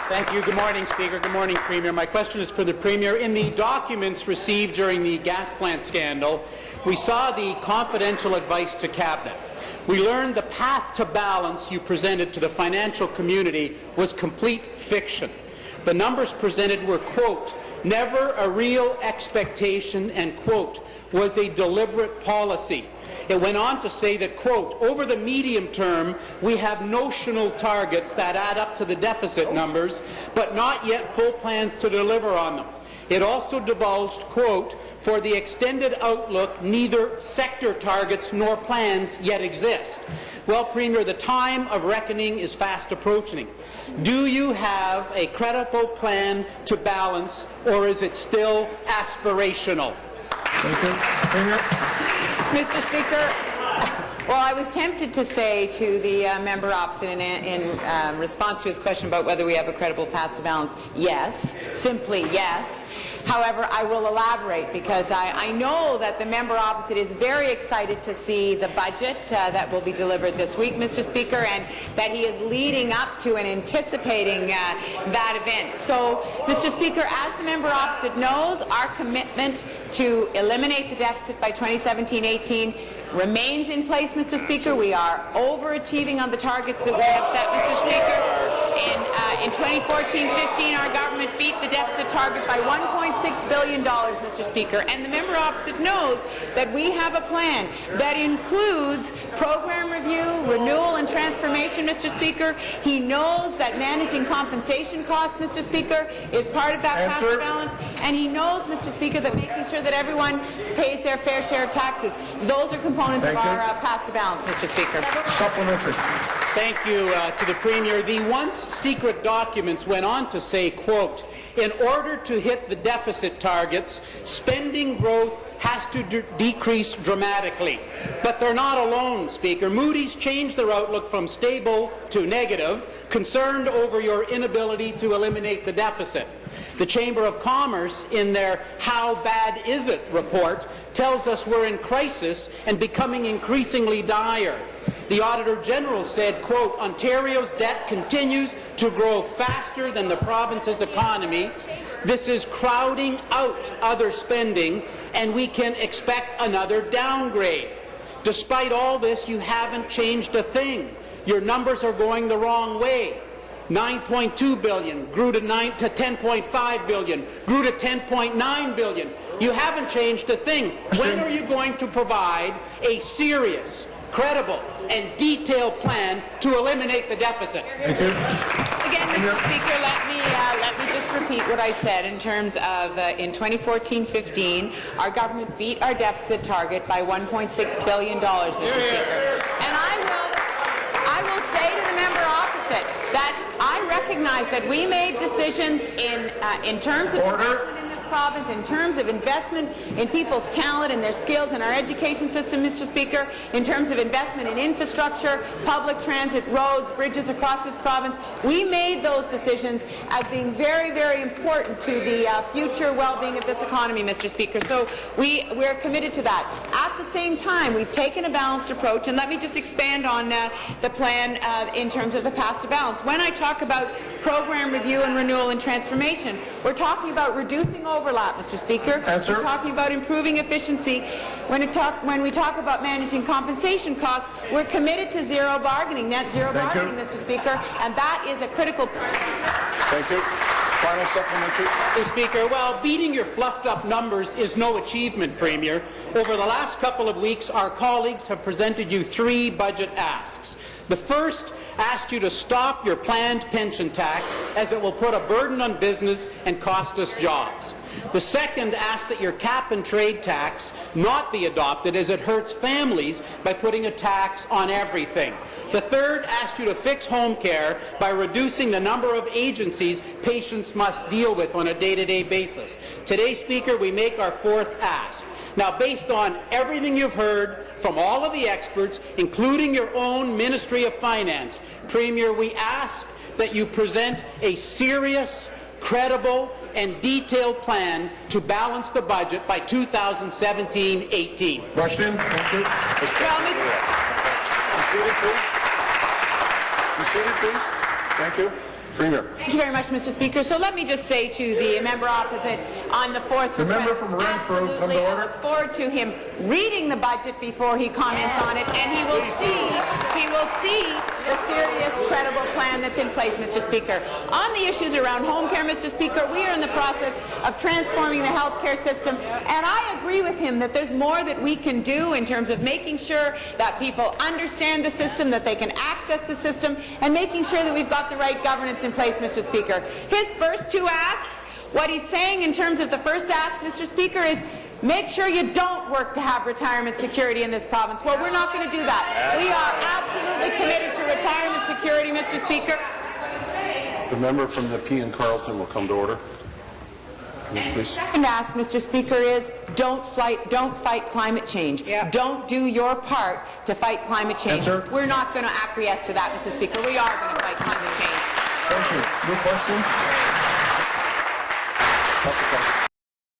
Thank you. Good morning, Speaker. Good morning, Premier. My question is for the Premier. In the documents received during the gas plant scandal, we saw the confidential advice to Cabinet. We learned the path to balance you presented to the financial community was complete fiction. The numbers presented were, quote, never a real expectation, and, quote, was a deliberate policy. It went on to say that, quote, over the medium term, we have notional targets that add up to the deficit numbers, but not yet full plans to deliver on them. It also divulged, quote, for the extended outlook, neither sector targets nor plans yet exist. Well, Premier, the time of reckoning is fast approaching. Do you have a credible plan to balance, or is it still aspirational? Thank you. Premier. Mr. Speaker, well, I was tempted to say to the member opposite in response to his question about whether we have a credible path to balance, yes, simply yes. However, I will elaborate because I know that the member opposite is very excited to see the budget that will be delivered this week, Mr. Speaker, and that he is leading up to and anticipating that event. So, Mr. Speaker, as the member opposite knows, our commitment to eliminate the deficit by 2017-18 remains in place, Mr. Speaker. We are overachieving on the targets that we have set, Mr. Speaker. In 2014-15, our government beat the deficit target by $1.6 billion, Mr. Speaker. And the member opposite knows that we have a plan that includes program review, renewal and transformation, Mr. Speaker. He knows that managing compensation costs, Mr. Speaker, is part of that path to balance. And he knows, Mr. Speaker, that making sure that everyone pays their fair share of taxes, those are components of our path to balance, Mr. Speaker. Supplementary. Thank you to the Premier. The once secret documents went on to say, quote, in order to hit the deficit targets, spending growth has to decrease dramatically. But they're not alone, Speaker. Moody's changed their outlook from stable to negative, concerned over your inability to eliminate the deficit. The Chamber of Commerce, in their How Bad Is It report, tells us we're in crisis and becoming increasingly dire. The Auditor General said, quote, Ontario's debt continues to grow faster than the province's economy. This is crowding out other spending, and we can expect another downgrade. Despite all this, you haven't changed a thing. Your numbers are going the wrong way. 9.2 billion grew to 10.5 billion, grew to 10.9 billion. You haven't changed a thing. When are you going to provide a serious, credible, and detailed plan to eliminate the deficit? Thank you. Again, Mr. Speaker, let me just repeat what I said in terms of in 2014-15, our government beat our deficit target by $1.6 billion, Mr. Speaker. And I will say to the member opposite that I recognize that we made decisions in terms of investment in this province, in terms of investment in people's talent and their skills in our education system, Mr. Speaker, in terms of investment in infrastructure, public transit, roads, bridges across this province. We made those decisions as being very, very important to the future well-being of this economy, Mr. Speaker. So we're committed to that. At the same time, we've taken a balanced approach, and let me just expand on the plan in terms of the path to balance. When I talk about program review and renewal and transformation, we're talking about reducing overlap, Mr. Speaker. Answer. We're talking about improving efficiency. When we talk about managing compensation costs, we're committed to zero bargaining, net zero bargaining, Mr. Speaker, and that is a critical part. Thank you. Final supplementary. Mr. Speaker, well, beating your fluffed-up numbers is no achievement, Premier. Over the last couple of weeks, our colleagues have presented you 3 budget asks. The first asked you to stop your planned pension tax, as it will put a burden on business and cost us jobs. The second asked that your cap-and-trade tax not be adopted, as it hurts families by putting a tax on everything. The third asked you to fix home care by reducing the number of agencies patients must deal with on a day-to-day basis. Today, Speaker, we make our 4th ask. Now, based on everything you've heard from all of the experts, including your own Ministry of Finance, Premier, we ask that you present a serious, credible, and detailed plan to balance the budget by 2017-18. Question. Thank you. Well, Be seated, please. Be seated, please. Thank you. Premier. Thank you very much, Mr. Speaker. So let me just say to the member opposite on the fourth The member from Renfrew, come to I order. look forward to him reading the budget before he comments on it, and he will see the serious, credible plan that's in place, Mr. Speaker. On the issues around home care, Mr. Speaker, we are in the process of transforming the health care system, and I agree with him that there's more that we can do in terms of making sure that people understand the system, that they can access the system, and making sure that we've got the right governance in place, Mr. Speaker. His first two asks, what he's saying in terms of the first ask, Mr. Speaker, is make sure you don't work to have retirement security in this province. Well, we're not going to do that. We are absolutely committed to retirement security, Mr. Speaker. The member from Nepean and Carleton will come to order. Yes, please. Second ask, Mr. Speaker, is don't fight climate change. Yeah. Don't do your part to fight climate change. Answer. We're not going to acquiesce to that, Mr. Speaker. We are going to fight climate change. Thank you. New question?